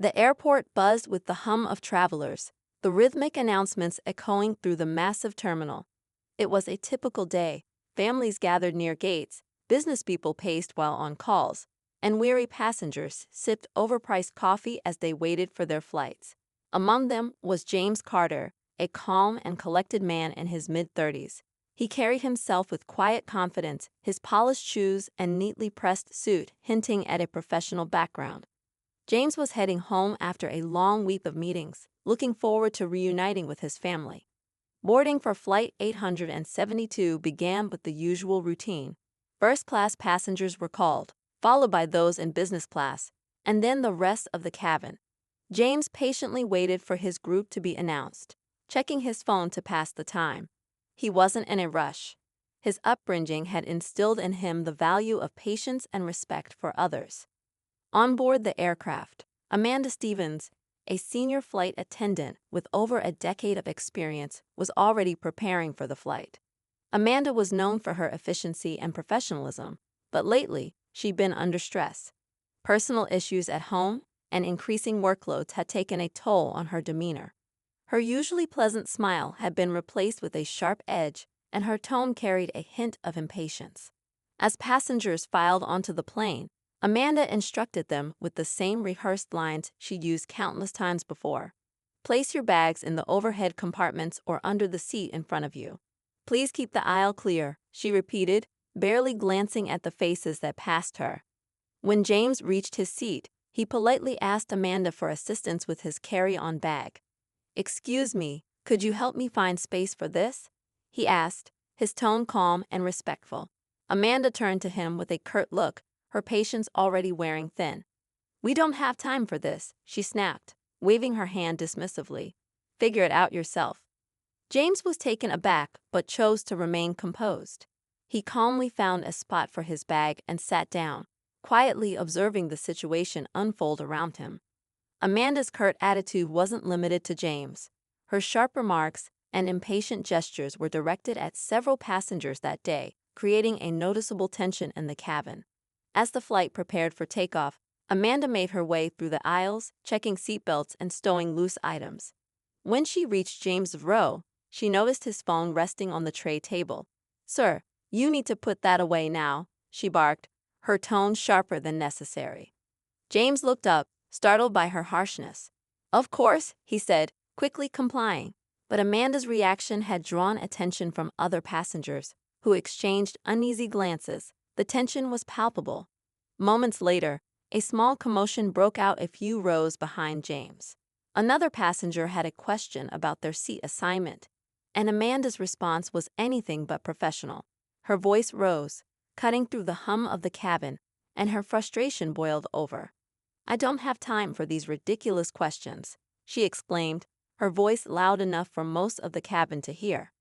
The airport buzzed with the hum of travelers, the rhythmic announcements echoing through the massive terminal. It was a typical day. Families gathered near gates, business people paced while on calls, and weary passengers sipped overpriced coffee as they waited for their flights. Among them was James Carter, a calm and collected man in his mid-30s. He carried himself with quiet confidence, his polished shoes and neatly pressed suit hinting at a professional background. James was heading home after a long week of meetings, looking forward to reuniting with his family. Boarding for Flight 872 began with the usual routine. First-class passengers were called, followed by those in business class, and then the rest of the cabin. James patiently waited for his group to be announced, checking his phone to pass the time. He wasn't in a rush. His upbringing had instilled in him the value of patience and respect for others. On board the aircraft, Amanda Stevens, a senior flight attendant with over a decade of experience, was already preparing for the flight. Amanda was known for her efficiency and professionalism, but lately, she'd been under stress. Personal issues at home and increasing workloads had taken a toll on her demeanor. Her usually pleasant smile had been replaced with a sharp edge, and her tone carried a hint of impatience. As passengers filed onto the plane, Amanda instructed them with the same rehearsed lines she'd used countless times before. Place your bags in the overhead compartments or under the seat in front of you. Please keep the aisle clear, she repeated, barely glancing at the faces that passed her. When James reached his seat, he politely asked Amanda for assistance with his carry-on bag. "Excuse me, could you help me find space for this?" he asked, his tone calm and respectful. Amanda turned to him with a curt look, her patience already wearing thin. "We don't have time for this," she snapped, waving her hand dismissively. "Figure it out yourself." James was taken aback but chose to remain composed. He calmly found a spot for his bag and sat down, quietly observing the situation unfold around him. Amanda's curt attitude wasn't limited to James. Her sharp remarks and impatient gestures were directed at several passengers that day, creating a noticeable tension in the cabin. As the flight prepared for takeoff, Amanda made her way through the aisles, checking seatbelts and stowing loose items. When she reached James's row, she noticed his phone resting on the tray table. "Sir, you need to put that away now," she barked, her tone sharper than necessary. James looked up, startled by her harshness. "Of course," he said, quickly complying. But Amanda's reaction had drawn attention from other passengers, who exchanged uneasy glances. The tension was palpable. Moments later, a small commotion broke out a few rows behind James. Another passenger had a question about their seat assignment, and Amanda's response was anything but professional. Her voice rose, cutting through the hum of the cabin, and her frustration boiled over. "I don't have time for these ridiculous questions," she exclaimed, her voice loud enough for most of the cabin to hear.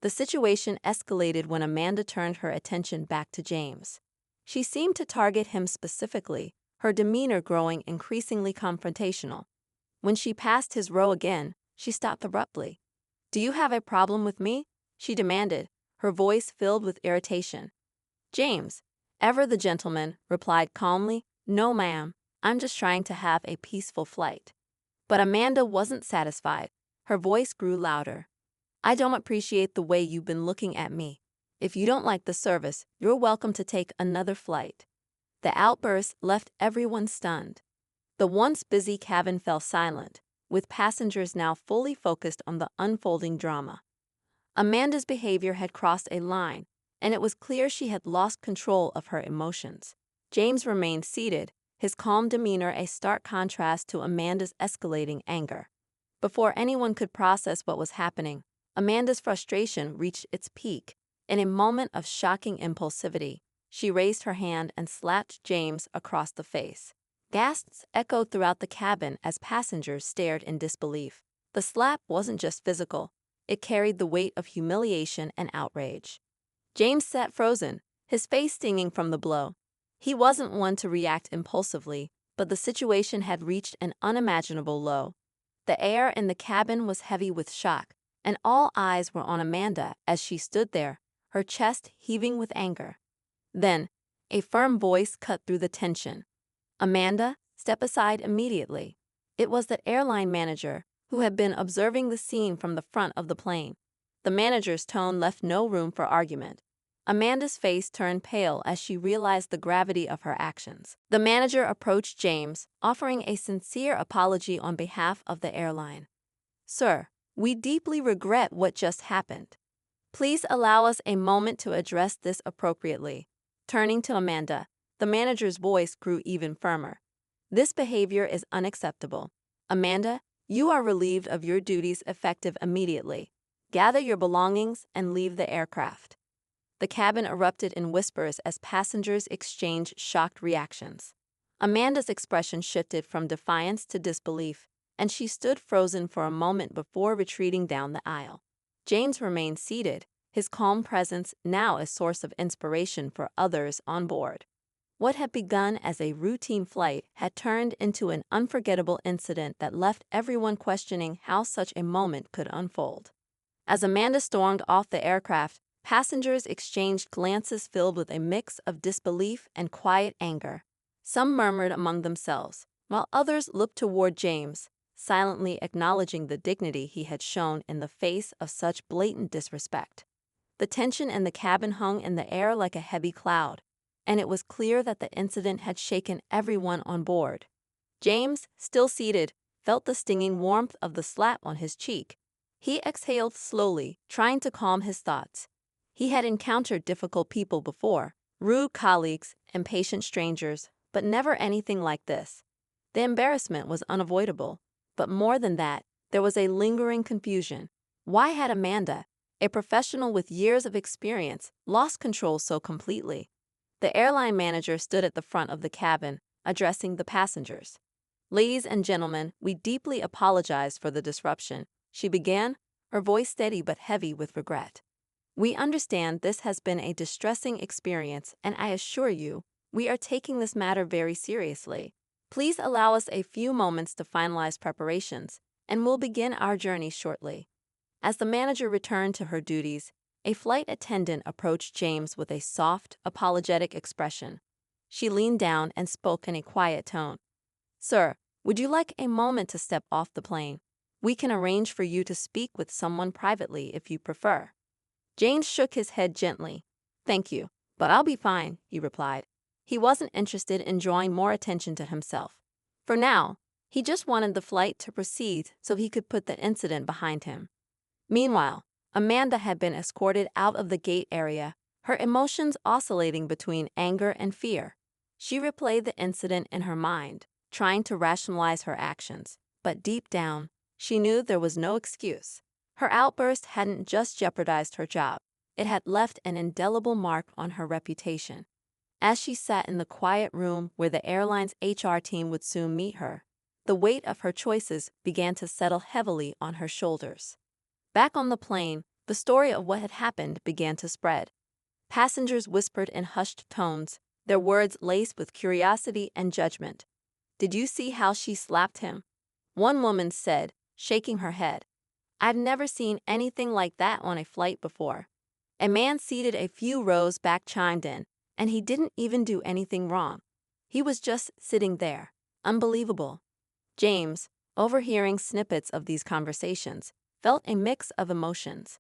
The situation escalated when Amanda turned her attention back to James. She seemed to target him specifically, her demeanor growing increasingly confrontational. When she passed his row again, she stopped abruptly. "Do you have a problem with me?" she demanded, her voice filled with irritation. James, ever the gentleman, replied calmly, "No, ma'am, I'm just trying to have a peaceful flight." But Amanda wasn't satisfied. Her voice grew louder. "I don't appreciate the way you've been looking at me. If you don't like the service, you're welcome to take another flight." The outburst left everyone stunned. The once busy cabin fell silent, with passengers now fully focused on the unfolding drama. Amanda's behavior had crossed a line, and it was clear she had lost control of her emotions. James remained seated, his calm demeanor a stark contrast to Amanda's escalating anger. Before anyone could process what was happening, Amanda's frustration reached its peak. In a moment of shocking impulsivity, she raised her hand and slapped James across the face. Gasps echoed throughout the cabin as passengers stared in disbelief. The slap wasn't just physical, it carried the weight of humiliation and outrage. James sat frozen, his face stinging from the blow. He wasn't one to react impulsively, but the situation had reached an unimaginable low. The air in the cabin was heavy with shock, and all eyes were on Amanda as she stood there, her chest heaving with anger. Then, a firm voice cut through the tension. "Amanda, step aside immediately." It was the airline manager, who had been observing the scene from the front of the plane. The manager's tone left no room for argument. Amanda's face turned pale as she realized the gravity of her actions. The manager approached James, offering a sincere apology on behalf of the airline. "Sir, we deeply regret what just happened. Please allow us a moment to address this appropriately." Turning to Amanda, the manager's voice grew even firmer. "This behavior is unacceptable. Amanda, you are relieved of your duties effective immediately. Gather your belongings and leave the aircraft." The cabin erupted in whispers as passengers exchanged shocked reactions. Amanda's expression shifted from defiance to disbelief, and she stood frozen for a moment before retreating down the aisle. James remained seated, his calm presence now a source of inspiration for others on board. What had begun as a routine flight had turned into an unforgettable incident that left everyone questioning how such a moment could unfold. As Amanda stormed off the aircraft, passengers exchanged glances filled with a mix of disbelief and quiet anger. Some murmured among themselves, while others looked toward James, silently acknowledging the dignity he had shown in the face of such blatant disrespect. The tension in the cabin hung in the air like a heavy cloud, and it was clear that the incident had shaken everyone on board. James, still seated, felt the stinging warmth of the slap on his cheek. He exhaled slowly, trying to calm his thoughts. He had encountered difficult people before, rude colleagues, impatient strangers, but never anything like this. The embarrassment was unavoidable, but more than that, there was a lingering confusion. Why had Amanda, a professional with years of experience, lost control so completely? The airline manager stood at the front of the cabin, addressing the passengers. "Ladies and gentlemen, we deeply apologize for the disruption," she began, her voice steady but heavy with regret. "We understand this has been a distressing experience, and I assure you, we are taking this matter very seriously. Please allow us a few moments to finalize preparations, and we'll begin our journey shortly." As the manager returned to her duties, a flight attendant approached James with a soft, apologetic expression. She leaned down and spoke in a quiet tone. "Sir, would you like a moment to step off the plane? We can arrange for you to speak with someone privately if you prefer." James shook his head gently. "Thank you, but I'll be fine," he replied. He wasn't interested in drawing more attention to himself. For now, he just wanted the flight to proceed so he could put the incident behind him. Meanwhile, Amanda had been escorted out of the gate area, her emotions oscillating between anger and fear. She replayed the incident in her mind, trying to rationalize her actions, but deep down, she knew there was no excuse. Her outburst hadn't just jeopardized her job, it had left an indelible mark on her reputation. As she sat in the quiet room where the airline's HR team would soon meet her, the weight of her choices began to settle heavily on her shoulders. Back on the plane, the story of what had happened began to spread. Passengers whispered in hushed tones, their words laced with curiosity and judgment. "Did you see how she slapped him?" One woman said, shaking her head. "I've never seen anything like that on a flight before." A man seated a few rows back chimed in, "And he didn't even do anything wrong. He was just sitting there. Unbelievable." James, overhearing snippets of these conversations, felt a mix of emotions.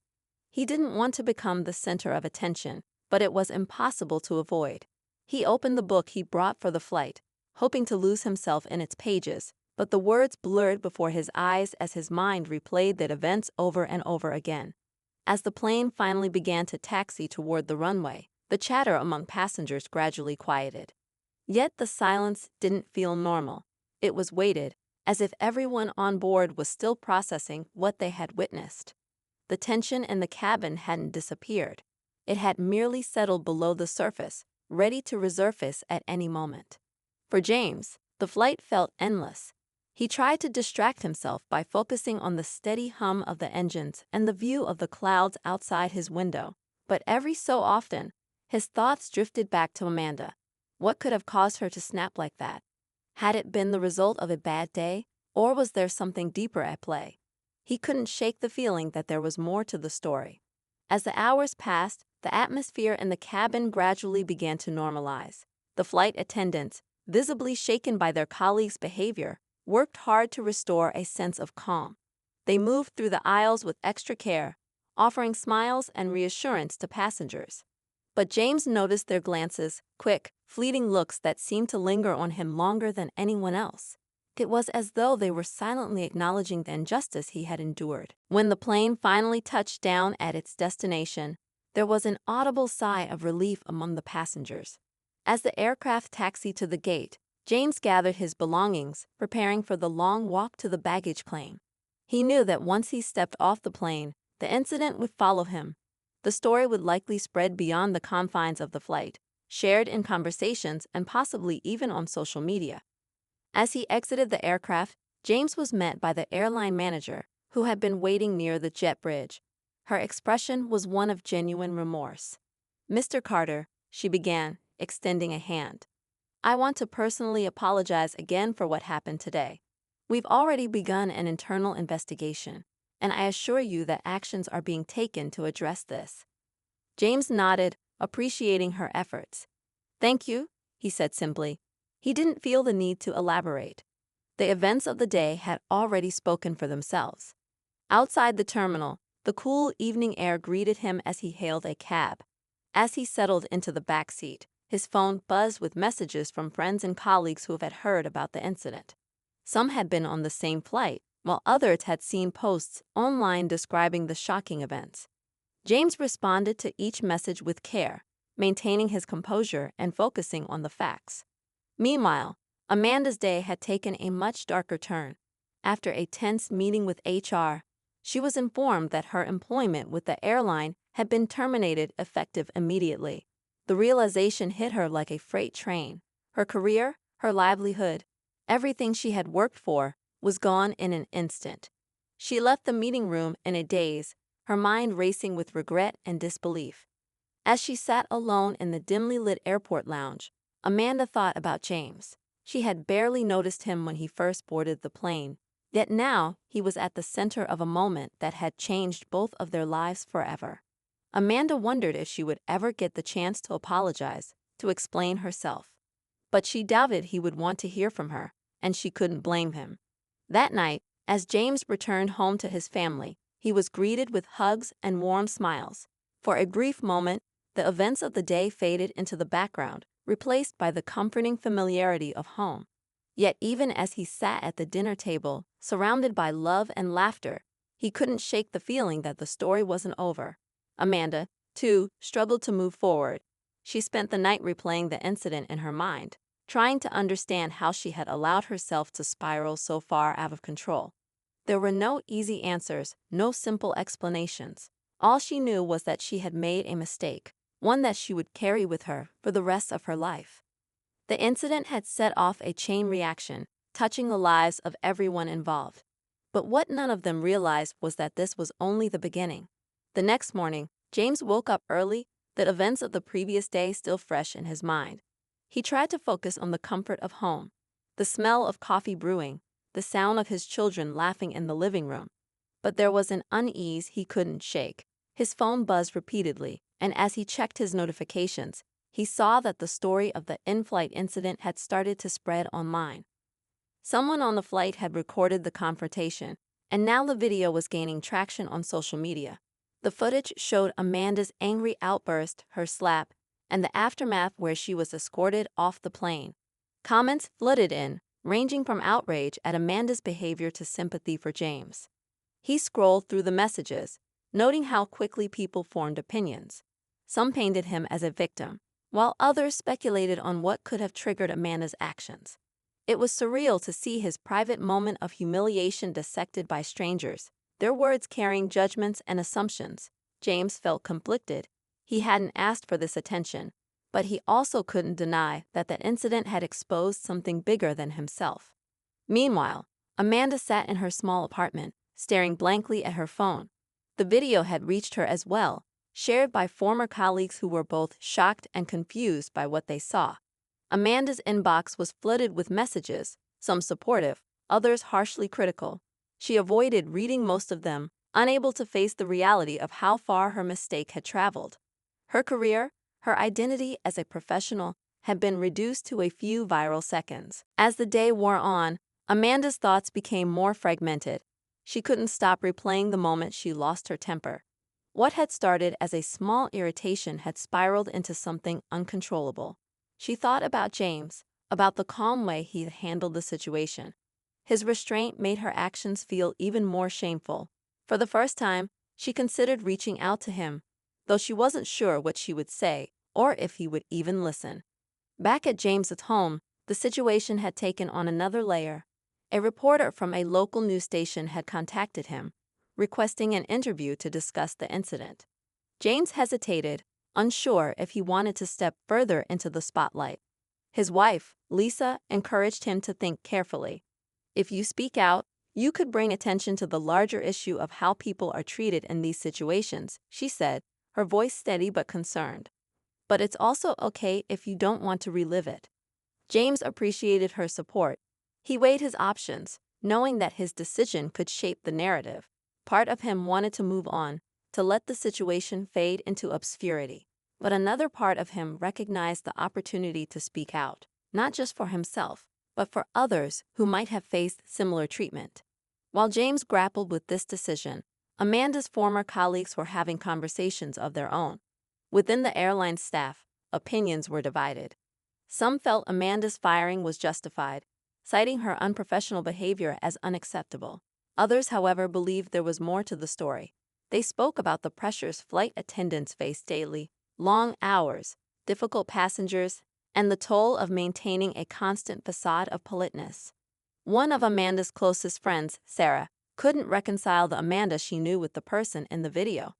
He didn't want to become the center of attention, but it was impossible to avoid. He opened the book he brought for the flight, hoping to lose himself in its pages, but the words blurred before his eyes as his mind replayed the events over and over again. As the plane finally began to taxi toward the runway, the chatter among passengers gradually quieted. Yet the silence didn't feel normal. It was weighted, as if everyone on board was still processing what they had witnessed. The tension in the cabin hadn't disappeared. It had merely settled below the surface, ready to resurface at any moment. For James, the flight felt endless. He tried to distract himself by focusing on the steady hum of the engines and the view of the clouds outside his window, but every so often, his thoughts drifted back to Amanda. What could have caused her to snap like that? Had it been the result of a bad day, or was there something deeper at play? He couldn't shake the feeling that there was more to the story. As the hours passed, the atmosphere in the cabin gradually began to normalize. The flight attendants, visibly shaken by their colleagues' behavior, worked hard to restore a sense of calm. They moved through the aisles with extra care, offering smiles and reassurance to passengers. But James noticed their glances, quick, fleeting looks that seemed to linger on him longer than anyone else. It was as though they were silently acknowledging the injustice he had endured. When the plane finally touched down at its destination, there was an audible sigh of relief among the passengers. As the aircraft taxied to the gate, James gathered his belongings, preparing for the long walk to the baggage claim. He knew that once he stepped off the plane, the incident would follow him. The story would likely spread beyond the confines of the flight, shared in conversations and possibly even on social media. As he exited the aircraft, James was met by the airline manager, who had been waiting near the jet bridge. Her expression was one of genuine remorse. "Mr. Carter," she began, extending a hand. "I want to personally apologize again for what happened today. We've already begun an internal investigation, and I assure you that actions are being taken to address this." James nodded, appreciating her efforts. "Thank you," he said simply. He didn't feel the need to elaborate. The events of the day had already spoken for themselves. Outside the terminal, the cool evening air greeted him as he hailed a cab. As he settled into the back seat, his phone buzzed with messages from friends and colleagues who had heard about the incident. Some had been on the same flight, while others had seen posts online describing the shocking events. James responded to each message with care, maintaining his composure and focusing on the facts. Meanwhile, Amanda's day had taken a much darker turn. After a tense meeting with HR, she was informed that her employment with the airline had been terminated effective immediately. The realization hit her like a freight train. Her career, her livelihood, everything she had worked for, was gone in an instant. She left the meeting room in a daze, her mind racing with regret and disbelief. As she sat alone in the dimly lit airport lounge, Amanda thought about James. She had barely noticed him when he first boarded the plane, yet now he was at the center of a moment that had changed both of their lives forever. Amanda wondered if she would ever get the chance to apologize, to explain herself. But she doubted he would want to hear from her, and she couldn't blame him. That night, as James returned home to his family, he was greeted with hugs and warm smiles. For a brief moment, the events of the day faded into the background, replaced by the comforting familiarity of home. Yet even as he sat at the dinner table, surrounded by love and laughter, he couldn't shake the feeling that the story wasn't over. Amanda, too, struggled to move forward. She spent the night replaying the incident in her mind, trying to understand how she had allowed herself to spiral so far out of control. There were no easy answers, no simple explanations. All she knew was that she had made a mistake, one that she would carry with her for the rest of her life. The incident had set off a chain reaction, touching the lives of everyone involved. But what none of them realized was that this was only the beginning. The next morning, James woke up early, the events of the previous day still fresh in his mind. He tried to focus on the comfort of home, the smell of coffee brewing, the sound of his children laughing in the living room. But there was an unease he couldn't shake. His phone buzzed repeatedly, and as he checked his notifications, he saw that the story of the in-flight incident had started to spread online. Someone on the flight had recorded the confrontation, and now the video was gaining traction on social media. The footage showed Amanda's angry outburst, her slap, and the aftermath where she was escorted off the plane. Comments flooded in, ranging from outrage at Amanda's behavior to sympathy for James. He scrolled through the messages, noting how quickly people formed opinions. Some painted him as a victim, while others speculated on what could have triggered Amanda's actions. It was surreal to see his private moment of humiliation dissected by strangers, their words carrying judgments and assumptions. James felt conflicted. He hadn't asked for this attention, but he also couldn't deny that the incident had exposed something bigger than himself. Meanwhile, Amanda sat in her small apartment, staring blankly at her phone. The video had reached her as well, shared by former colleagues who were both shocked and confused by what they saw. Amanda's inbox was flooded with messages, some supportive, others harshly critical. She avoided reading most of them, unable to face the reality of how far her mistake had traveled. Her career, her identity as a professional, had been reduced to a few viral seconds. As the day wore on, Amanda's thoughts became more fragmented. She couldn't stop replaying the moment she lost her temper. What had started as a small irritation had spiraled into something uncontrollable. She thought about James, about the calm way he handled the situation. His restraint made her actions feel even more shameful. For the first time, she considered reaching out to him, though she wasn't sure what she would say or if he would even listen. Back at James's home, the situation had taken on another layer. A reporter from a local news station had contacted him, requesting an interview to discuss the incident. James hesitated, unsure if he wanted to step further into the spotlight. His wife, Lisa, encouraged him to think carefully. If you speak out, you could bring attention to the larger issue of how people are treated in these situations, she said, her voice steady but concerned. But it's also okay if you don't want to relive it. James appreciated her support. He weighed his options, knowing that his decision could shape the narrative. Part of him wanted to move on, to let the situation fade into obscurity. But another part of him recognized the opportunity to speak out, not just for himself, but for others who might have faced similar treatment. While James grappled with this decision, Amanda's former colleagues were having conversations of their own. Within the airline staff, opinions were divided. Some felt Amanda's firing was justified, citing her unprofessional behavior as unacceptable. Others, however, believed there was more to the story. They spoke about the pressures flight attendants face daily, long hours, difficult passengers, and the toll of maintaining a constant facade of politeness. One of Amanda's closest friends, Sarah, couldn't reconcile the Amanda she knew with the person in the video.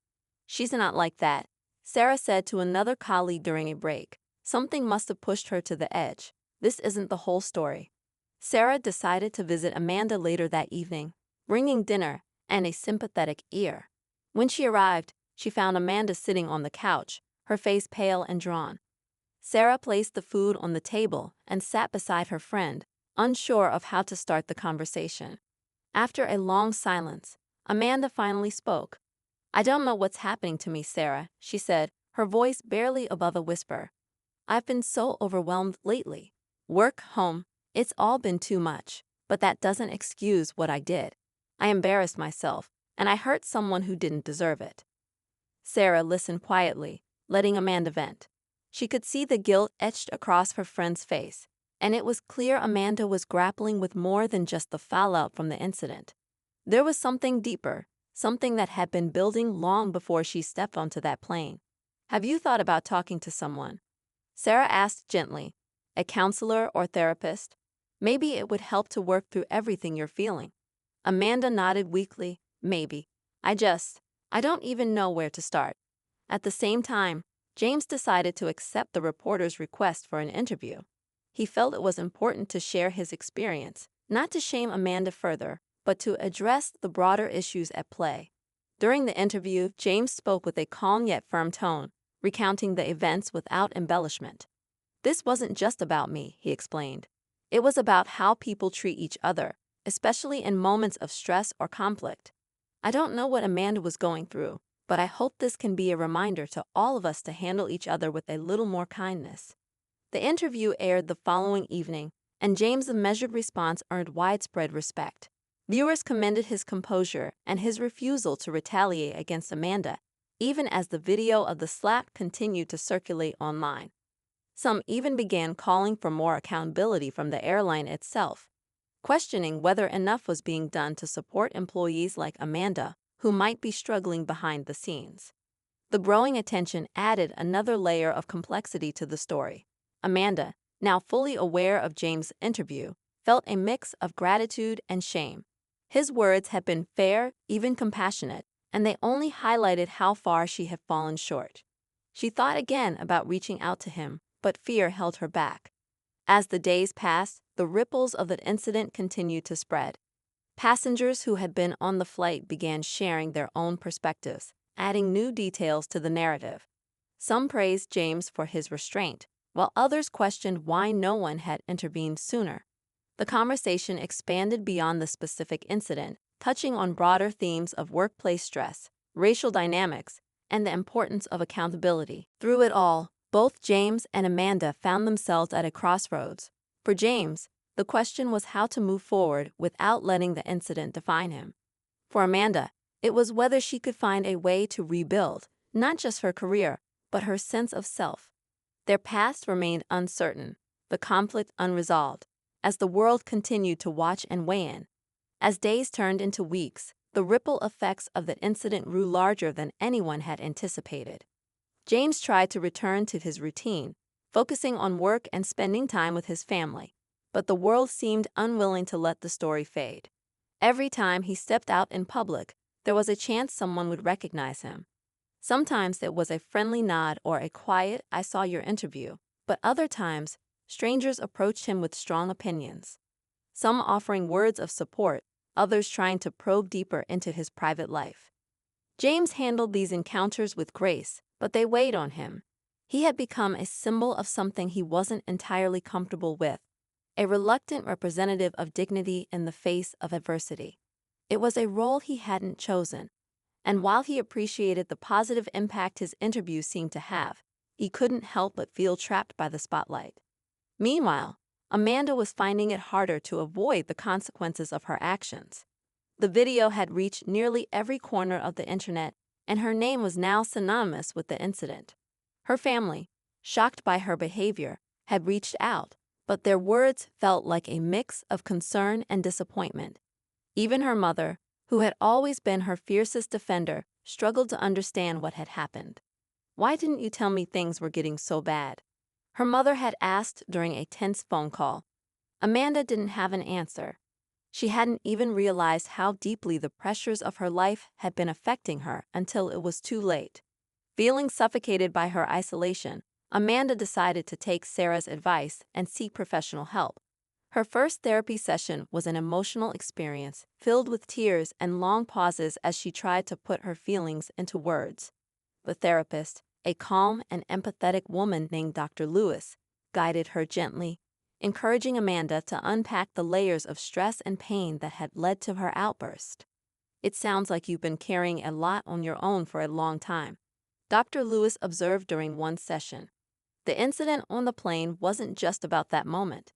"She's not like that," Sarah said to another colleague during a break. "Something must have pushed her to the edge. This isn't the whole story." Sarah decided to visit Amanda later that evening, bringing dinner and a sympathetic ear. When she arrived, she found Amanda sitting on the couch, her face pale and drawn. Sarah placed the food on the table and sat beside her friend, unsure of how to start the conversation. After a long silence, Amanda finally spoke. "I don't know what's happening to me, Sarah," she said, her voice barely above a whisper. "I've been so overwhelmed lately. Work, home, it's all been too much, but that doesn't excuse what I did. I embarrassed myself, and I hurt someone who didn't deserve it." Sarah listened quietly, letting Amanda vent. She could see the guilt etched across her friend's face, and it was clear Amanda was grappling with more than just the fallout from the incident. There was something deeper, something that had been building long before she stepped onto that plane. "Have you thought about talking to someone?" Sarah asked gently. "A counselor or therapist? Maybe it would help to work through everything you're feeling." Amanda nodded weakly. "Maybe. I don't even know where to start." At the same time, James decided to accept the reporter's request for an interview. He felt it was important to share his experience, not to shame Amanda further, but to address the broader issues at play. During the interview, James spoke with a calm yet firm tone, recounting the events without embellishment. "This wasn't just about me," he explained. "It was about how people treat each other, especially in moments of stress or conflict. I don't know what Amanda was going through, but I hope this can be a reminder to all of us to handle each other with a little more kindness." The interview aired the following evening, and James' measured response earned widespread respect. Viewers commended his composure and his refusal to retaliate against Amanda, even as the video of the slap continued to circulate online. Some even began calling for more accountability from the airline itself, questioning whether enough was being done to support employees like Amanda, who might be struggling behind the scenes. The growing attention added another layer of complexity to the story. Amanda, now fully aware of James' interview, felt a mix of gratitude and shame. His words had been fair, even compassionate, and they only highlighted how far she had fallen short. She thought again about reaching out to him, but fear held her back. As the days passed, the ripples of the incident continued to spread. Passengers who had been on the flight began sharing their own perspectives, adding new details to the narrative. Some praised James for his restraint, while others questioned why no one had intervened sooner. The conversation expanded beyond the specific incident, touching on broader themes of workplace stress, racial dynamics, and the importance of accountability. Through it all, both James and Amanda found themselves at a crossroads. For James, The question was how to move forward without letting the incident define him. For Amanda, it was whether she could find a way to rebuild, not just her career, but her sense of self. Their past remained uncertain, the conflict unresolved, as the world continued to watch and weigh in. As days turned into weeks, the ripple effects of the incident grew larger than anyone had anticipated. James tried to return to his routine, focusing on work and spending time with his family, but the world seemed unwilling to let the story fade. Every time he stepped out in public, there was a chance someone would recognize him. Sometimes it was a friendly nod or a quiet, "I saw your interview," but other times, strangers approached him with strong opinions. Some offering words of support, others trying to probe deeper into his private life. James handled these encounters with grace, but they weighed on him. He had become a symbol of something he wasn't entirely comfortable with, a reluctant representative of dignity in the face of adversity. It was a role he hadn't chosen, and while he appreciated the positive impact his interview seemed to have, he couldn't help but feel trapped by the spotlight. Meanwhile, Amanda was finding it harder to avoid the consequences of her actions. The video had reached nearly every corner of the internet, and her name was now synonymous with the incident. Her family, shocked by her behavior, had reached out, but their words felt like a mix of concern and disappointment. Even her mother, who had always been her fiercest defender, struggled to understand what had happened. "Why didn't you tell me things were getting so bad?" her mother had asked during a tense phone call. Amanda didn't have an answer. She hadn't even realized how deeply the pressures of her life had been affecting her until it was too late. Feeling suffocated by her isolation, Amanda decided to take Sarah's advice and seek professional help. Her first therapy session was an emotional experience filled with tears and long pauses as she tried to put her feelings into words. The therapist, a calm and empathetic woman named Dr. Lewis, guided her gently, encouraging Amanda to unpack the layers of stress and pain that had led to her outburst. "It sounds like you've been carrying a lot on your own for a long time," Dr. Lewis observed during one session. "The incident on the plane wasn't just about that moment.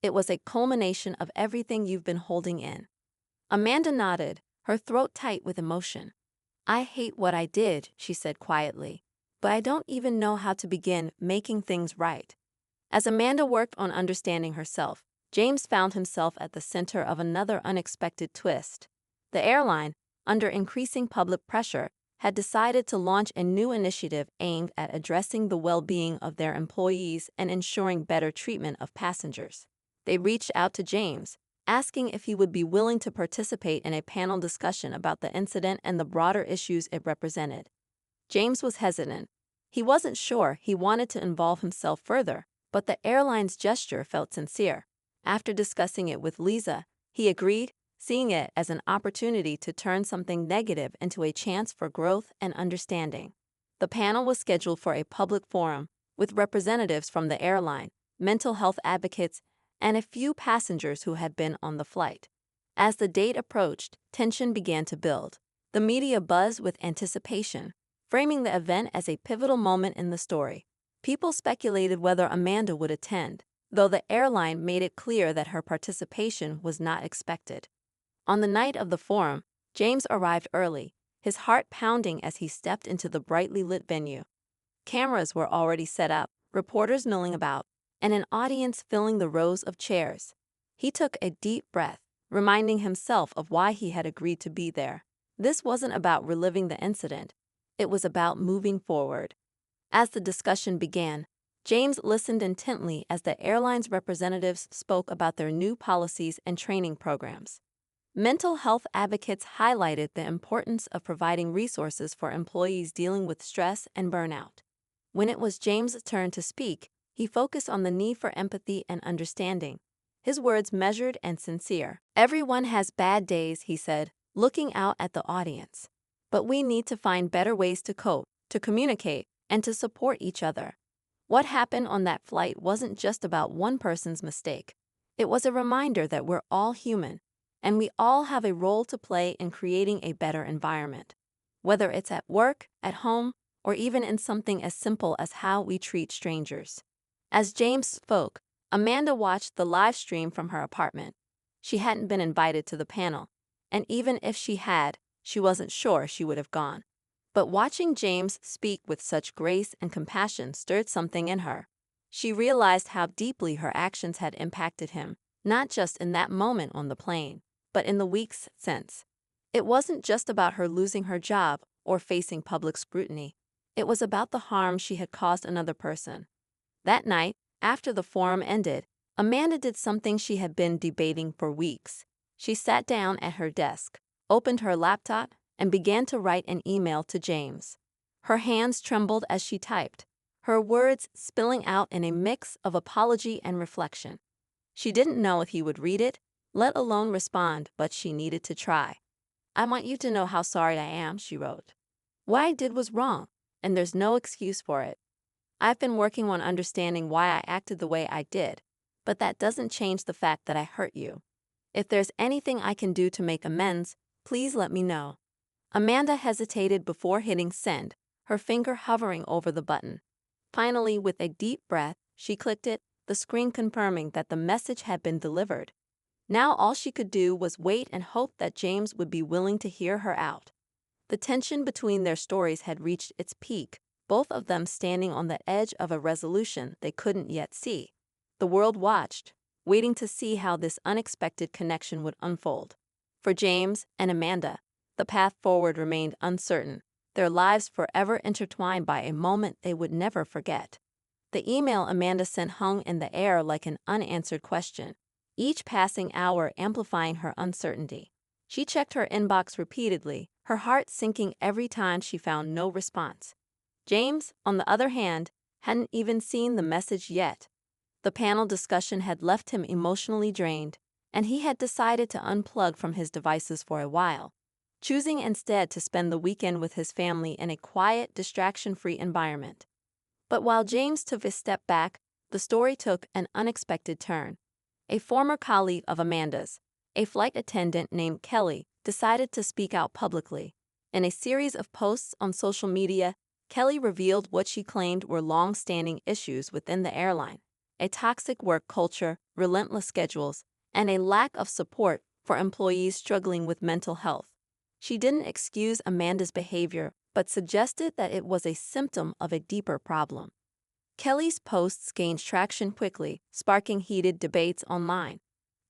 It was a culmination of everything you've been holding in." Amanda nodded, her throat tight with emotion. "I hate what I did," she said quietly, "but I don't even know how to begin making things right." As Amanda worked on understanding herself, James found himself at the center of another unexpected twist. The airline, under increasing public pressure, had decided to launch a new initiative aimed at addressing the well-being of their employees and ensuring better treatment of passengers. They reached out to James, asking if he would be willing to participate in a panel discussion about the incident and the broader issues it represented. James was hesitant. He wasn't sure he wanted to involve himself further, but the airline's gesture felt sincere. After discussing it with Lisa, he agreed, seeing it as an opportunity to turn something negative into a chance for growth and understanding. The panel was scheduled for a public forum, with representatives from the airline, mental health advocates, and a few passengers who had been on the flight. As the date approached, tension began to build. The media buzzed with anticipation, framing the event as a pivotal moment in the story. People speculated whether Amanda would attend, though the airline made it clear that her participation was not expected. On the night of the forum, James arrived early, his heart pounding as he stepped into the brightly lit venue. Cameras were already set up, reporters milling about, and an audience filling the rows of chairs. He took a deep breath, reminding himself of why he had agreed to be there. This wasn't about reliving the incident. It was about moving forward. As the discussion began, James listened intently as the airline's representatives spoke about their new policies and training programs. Mental health advocates highlighted the importance of providing resources for employees dealing with stress and burnout. When it was James' turn to speak, he focused on the need for empathy and understanding, his words measured and sincere. "Everyone has bad days," he said, looking out at the audience. "But we need to find better ways to cope, to communicate, and to support each other." What happened on that flight wasn't just about one person's mistake. It was a reminder that we're all human, and we all have a role to play in creating a better environment. Whether it's at work, at home, or even in something as simple as how we treat strangers. As James spoke, Amanda watched the live stream from her apartment. She hadn't been invited to the panel, and even if she had, she wasn't sure she would have gone. But watching James speak with such grace and compassion stirred something in her. She realized how deeply her actions had impacted him, not just in that moment on the plane, but in the weeks since. It wasn't just about her losing her job or facing public scrutiny. It was about the harm she had caused another person. That night, after the forum ended, Amanda did something she had been debating for weeks. She sat down at her desk, opened her laptop, and began to write an email to James. Her hands trembled as she typed, her words spilling out in a mix of apology and reflection. She didn't know if he would read it, let alone respond, but she needed to try. "I want you to know how sorry I am," she wrote. "What I did was wrong, and there's no excuse for it. I've been working on understanding why I acted the way I did, but that doesn't change the fact that I hurt you. If there's anything I can do to make amends, please let me know." Amanda hesitated before hitting send, her finger hovering over the button. Finally, with a deep breath, she clicked it, the screen confirming that the message had been delivered. Now all she could do was wait and hope that James would be willing to hear her out. The tension between their stories had reached its peak, both of them standing on the edge of a resolution they couldn't yet see. The world watched, waiting to see how this unexpected connection would unfold. For James and Amanda, the path forward remained uncertain, their lives forever intertwined by a moment they would never forget. The email Amanda sent hung in the air like an unanswered question, each passing hour amplifying her uncertainty. She checked her inbox repeatedly, her heart sinking every time she found no response. James, on the other hand, hadn't even seen the message yet. The panel discussion had left him emotionally drained, and he had decided to unplug from his devices for a while, choosing instead to spend the weekend with his family in a quiet, distraction-free environment. But while James took a step back, the story took an unexpected turn. A former colleague of Amanda's, a flight attendant named Kelly, decided to speak out publicly. In a series of posts on social media, Kelly revealed what she claimed were long-standing issues within the airline: a toxic work culture, relentless schedules, and a lack of support for employees struggling with mental health. She didn't excuse Amanda's behavior, but suggested that it was a symptom of a deeper problem. Kelly's posts gained traction quickly, sparking heated debates online.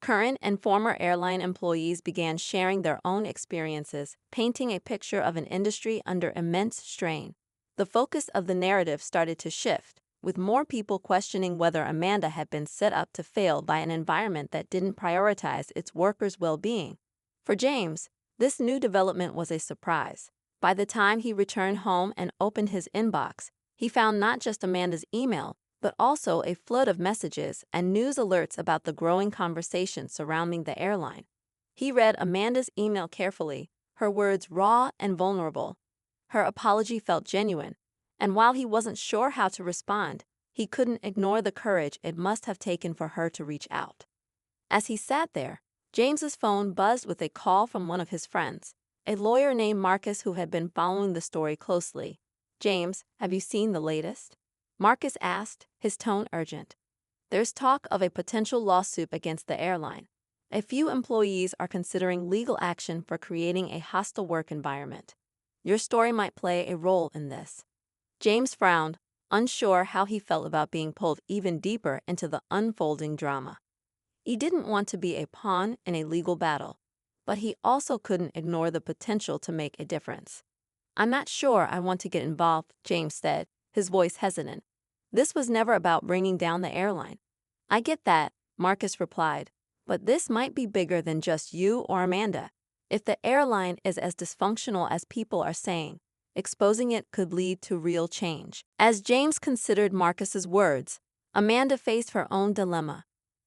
Current and former airline employees began sharing their own experiences, painting a picture of an industry under immense strain. The focus of the narrative started to shift, with more people questioning whether Amanda had been set up to fail by an environment that didn't prioritize its workers' well-being. For James, this new development was a surprise. By the time he returned home and opened his inbox, he found not just Amanda's email, but also a flood of messages and news alerts about the growing conversation surrounding the airline. He read Amanda's email carefully, her words raw and vulnerable. Her apology felt genuine, and while he wasn't sure how to respond, he couldn't ignore the courage it must have taken for her to reach out. As he sat there, James's phone buzzed with a call from one of his friends, a lawyer named Marcus who had been following the story closely. "James, have you seen the latest?" Marcus asked, his tone urgent. "There's talk of a potential lawsuit against the airline. A few employees are considering legal action for creating a hostile work environment. Your story might play a role in this." James frowned, unsure how he felt about being pulled even deeper into the unfolding drama. He didn't want to be a pawn in a legal battle, but he also couldn't ignore the potential to make a difference. "I'm not sure I want to get involved," James said, his voice hesitant. "This was never about bringing down the airline." "I get that," Marcus replied, "but this might be bigger than just you or Amanda. If the airline is as dysfunctional as people are saying, exposing it could lead to real change." As James considered Marcus's words, Amanda faced her own dilemma.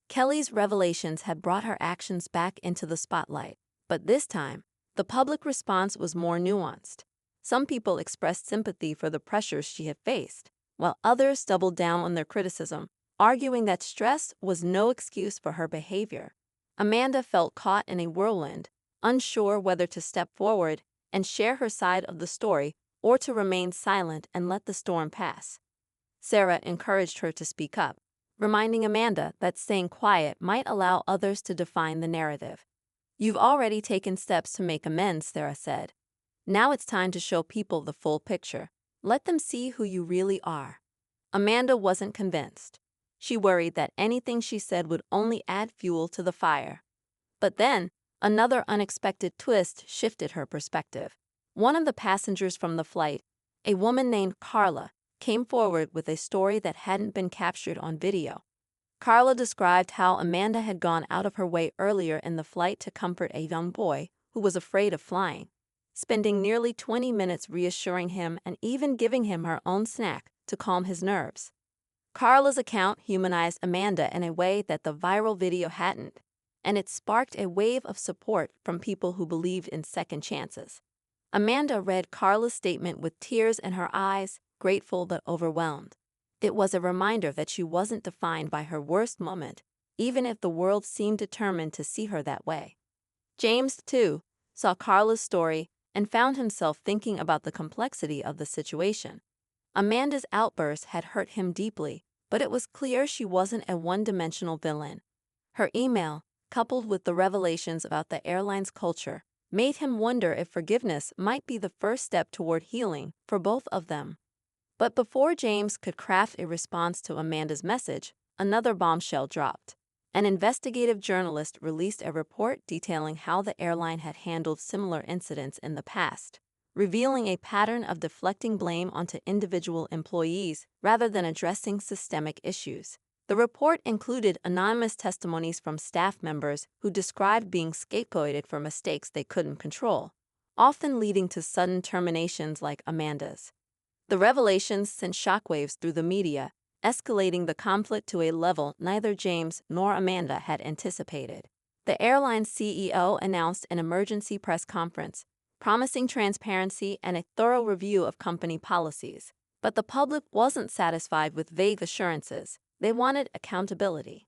Kelly's revelations had brought her actions back into the spotlight, but this time, the public response was more nuanced. Some people expressed sympathy for the pressures she had faced, while others doubled down on their criticism, arguing that stress was no excuse for her behavior. Amanda felt caught in a whirlwind, unsure whether to step forward and share her side of the story or to remain silent and let the storm pass. Sarah encouraged her to speak up, reminding Amanda that staying quiet might allow others to define the narrative. "You've already taken steps to make amends," Sarah said. "Now it's time to show people the full picture. Let them see who you really are." Amanda wasn't convinced. She worried that anything she said would only add fuel to the fire. But then, another unexpected twist shifted her perspective. One of the passengers from the flight, a woman named Carla, came forward with a story that hadn't been captured on video. Carla described how Amanda had gone out of her way earlier in the flight to comfort a young boy who was afraid of flying, spending nearly 20 minutes reassuring him and even giving him her own snack to calm his nerves. Carla's account humanized Amanda in a way that the viral video hadn't, and it sparked a wave of support from people who believed in second chances. Amanda read Carla's statement with tears in her eyes, grateful but overwhelmed. It was a reminder that she wasn't defined by her worst moment, even if the world seemed determined to see her that way. James, too, saw Carla's story and found himself thinking about the complexity of the situation. Amanda's outburst had hurt him deeply, but it was clear she wasn't a one-dimensional villain. Her email, coupled with the revelations about the airline's culture, made him wonder if forgiveness might be the first step toward healing for both of them. But before James could craft a response to Amanda's message, another bombshell dropped. An investigative journalist released a report detailing how the airline had handled similar incidents in the past, revealing a pattern of deflecting blame onto individual employees rather than addressing systemic issues. The report included anonymous testimonies from staff members who described being scapegoated for mistakes they couldn't control, often leading to sudden terminations like Amanda's. The revelations sent shockwaves through the media, escalating the conflict to a level neither James nor Amanda had anticipated. The airline's CEO announced an emergency press conference, promising transparency and a thorough review of company policies. But the public wasn't satisfied with vague assurances. They wanted accountability.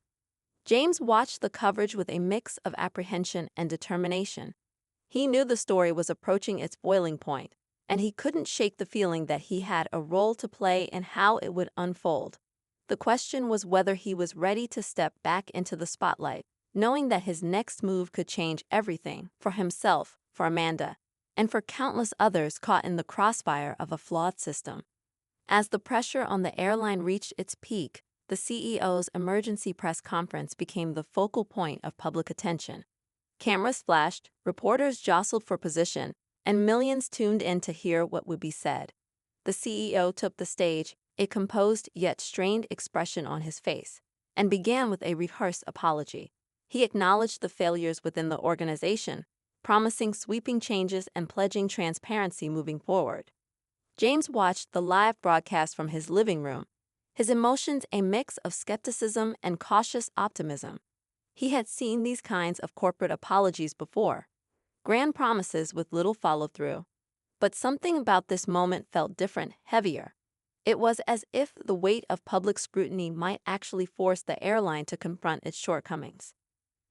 James watched the coverage with a mix of apprehension and determination. He knew the story was approaching its boiling point, and he couldn't shake the feeling that he had a role to play in how it would unfold. The question was whether he was ready to step back into the spotlight, knowing that his next move could change everything for himself, for Amanda, and for countless others caught in the crossfire of a flawed system. As the pressure on the airline reached its peak, the CEO's emergency press conference became the focal point of public attention. Cameras flashed, reporters jostled for position, and millions tuned in to hear what would be said. The CEO took the stage, a composed yet strained expression on his face, and began with a rehearsed apology. He acknowledged the failures within the organization, promising sweeping changes and pledging transparency moving forward. James watched the live broadcast from his living room, his emotions a mix of skepticism and cautious optimism. He had seen these kinds of corporate apologies before, grand promises with little follow-through. But something about this moment felt different, heavier. It was as if the weight of public scrutiny might actually force the airline to confront its shortcomings.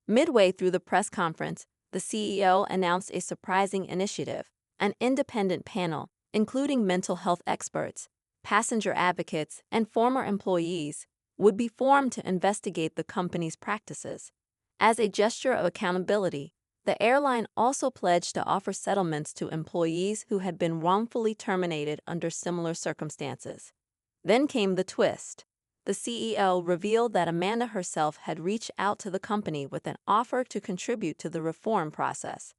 Midway through the press conference, the CEO announced a surprising initiative. An independent panel, including mental health experts, passenger advocates, and former employees, would be formed to investigate the company's practices. As a gesture of accountability, the airline also pledged to offer settlements to employees who had been wrongfully terminated under similar circumstances. Then came the twist. The CEO revealed that Amanda herself had reached out to the company with an offer to contribute to the reform process.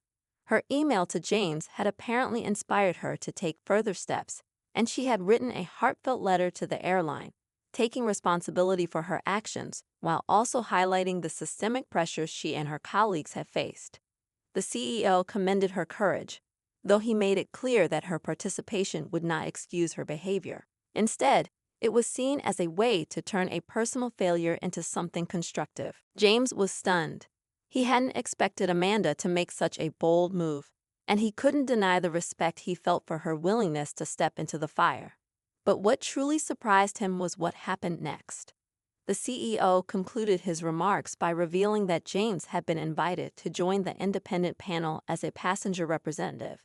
Her email to James had apparently inspired her to take further steps, and she had written a heartfelt letter to the airline, taking responsibility for her actions while also highlighting the systemic pressures she and her colleagues had faced. The CEO commended her courage, though he made it clear that her participation would not excuse her behavior. Instead, it was seen as a way to turn a personal failure into something constructive. James was stunned. He hadn't expected Amanda to make such a bold move, and he couldn't deny the respect he felt for her willingness to step into the fire. But what truly surprised him was what happened next. The CEO concluded his remarks by revealing that James had been invited to join the independent panel as a passenger representative.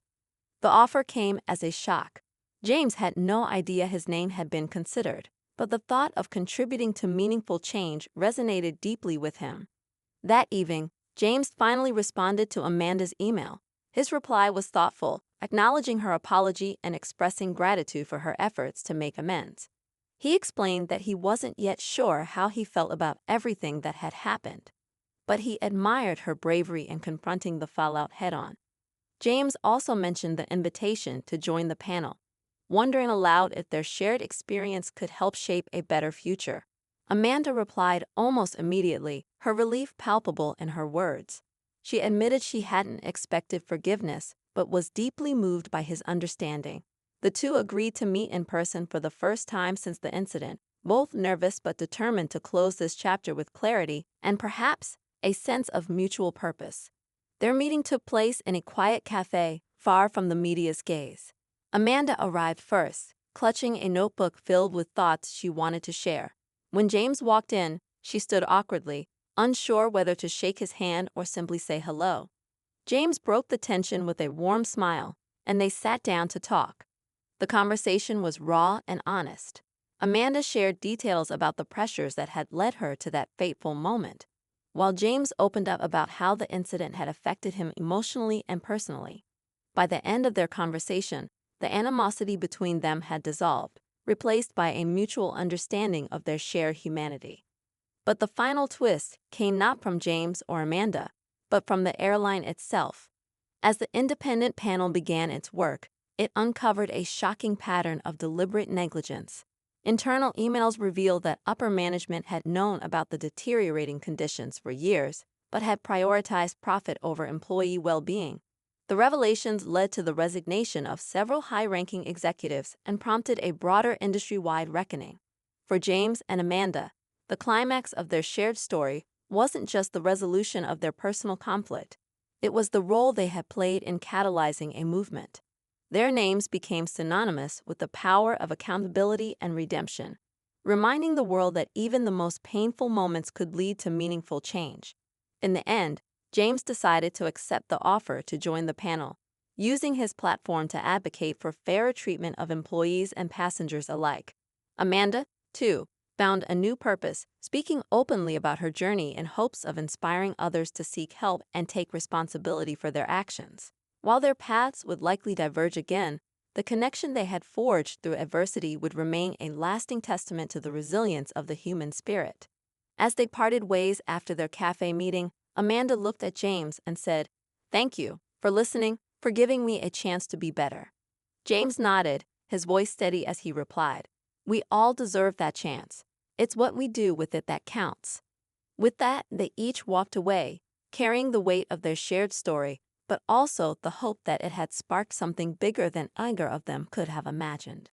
The offer came as a shock. James had no idea his name had been considered. but the thought of contributing to meaningful change resonated deeply with him. That evening, James finally responded to Amanda's email. His reply was thoughtful, acknowledging her apology and expressing gratitude for her efforts to make amends. He explained that he wasn't yet sure how he felt about everything that had happened, but he admired her bravery in confronting the fallout head-on. James also mentioned the invitation to join the panel, wondering aloud if their shared experience could help shape a better future. Amanda replied almost immediately, her relief palpable in her words. She admitted she hadn't expected forgiveness, but was deeply moved by his understanding. The two agreed to meet in person for the first time since the incident, both nervous but determined to close this chapter with clarity and perhaps a sense of mutual purpose. Their meeting took place in a quiet cafe, far from the media's gaze. Amanda arrived first, clutching a notebook filled with thoughts she wanted to share. When James walked in, she stood awkwardly, unsure whether to shake his hand or simply say hello. James broke the tension with a warm smile, and they sat down to talk. The conversation was raw and honest. Amanda shared details about the pressures that had led her to that fateful moment, while James opened up about how the incident had affected him emotionally and personally. By the end of their conversation, the animosity between them had dissolved, replaced by a mutual understanding of their shared humanity. But the final twist came not from James or Amanda, but from the airline itself. As the independent panel began its work, it uncovered a shocking pattern of deliberate negligence. Internal emails revealed that upper management had known about the deteriorating conditions for years, but had prioritized profit over employee well-being. The revelations led to the resignation of several high-ranking executives and prompted a broader industry-wide reckoning. For James and Amanda, the climax of their shared story wasn't just the resolution of their personal conflict. It was the role they had played in catalyzing a movement. Their names became synonymous with the power of accountability and redemption, reminding the world that even the most painful moments could lead to meaningful change. In the end, James decided to accept the offer to join the panel, using his platform to advocate for fairer treatment of employees and passengers alike. Amanda, too, found a new purpose, speaking openly about her journey in hopes of inspiring others to seek help and take responsibility for their actions. While their paths would likely diverge again, the connection they had forged through adversity would remain a lasting testament to the resilience of the human spirit. As they parted ways after their cafe meeting, Amanda looked at James and said, "Thank you for listening, for giving me a chance to be better." James nodded, his voice steady as he replied, "We all deserve that chance. It's what we do with it that counts." With that, they each walked away, carrying the weight of their shared story, but also the hope that it had sparked something bigger than either of them could have imagined.